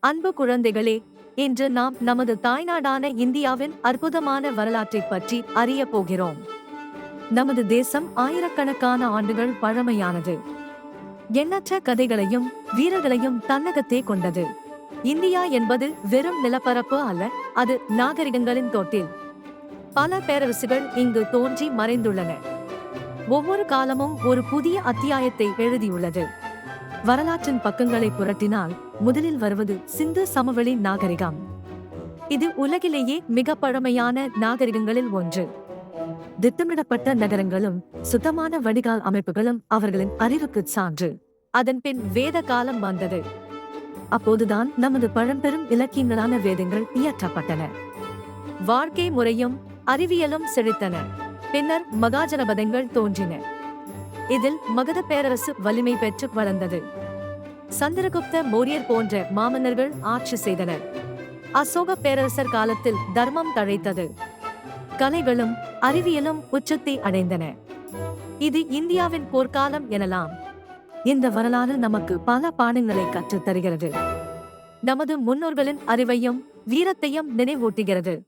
அன்பு குழந்தைகளே, இன்று நாம் நமது தாய்நாடான இந்தியாவின் அற்புதமான வரலாற்றைப் பற்றி அறியப் போகிறோம். நமது தேசம் ஆயிரக்கணக்கான ஆண்டுகள் பழமையானது. எண்ணற்ற கதைகளையும் வீரர்களையும் தன்னகத்தே கொண்டது. இந்தியா என்பது வெறும் நிலப்பரப்பு அல்ல, அது நாகரிகங்களின் தொட்டில். பல பேரரசுகள் இங்கு தோன்றி மறைந்துள்ளன. ஒவ்வொரு காலமும் ஒரு புதிய அத்தியாயத்தை எழுதியுள்ளது. வரலாற்றின் பக்கங்களை புரட்டினால் முதலில் வருவது சிந்து சமவெளி நாகரிகம். இது உலகிலேயே மிக பழமையான நாகரிகங்களில் ஒன்று. திட்டமிடப்பட்ட நகரங்களும் சுத்தமான வடிகால் அமைப்புகளும் அவர்களின் அறிவுக்கு சான்று. அதன் பின் வேத காலம் வந்தது. அப்போதுதான் நமது பழம்பெரும் இலக்கியங்களான வேதங்கள் இயற்றப்பட்டன. வாழ்க்கை முறையும் அறிவியலும் செழித்தன. பின்னர் மகாஜனபதங்கள் தோன்றின. இதில் மகத பேரரசு வலிமை பெற்று வளர்ந்தது. சந்திரகுப்த மௌரியர் போன்ற மாமன்னர்கள் ஆட்சி செய்தனர். அசோக பேரரசர் காலத்தில் தர்மம் தழைத்தது. கலைகளும் அறிவியலும் உச்சத்தை அடைந்தன. இது இந்தியாவின் போர்க்காலம் எனலாம். இந்த வரலாறு நமக்கு பல பாடங்களை கற்றுத் தருகிறது. நமது முன்னோர்களின் அறிவையும் வீரத்தையும் நினைவூட்டுகிறது.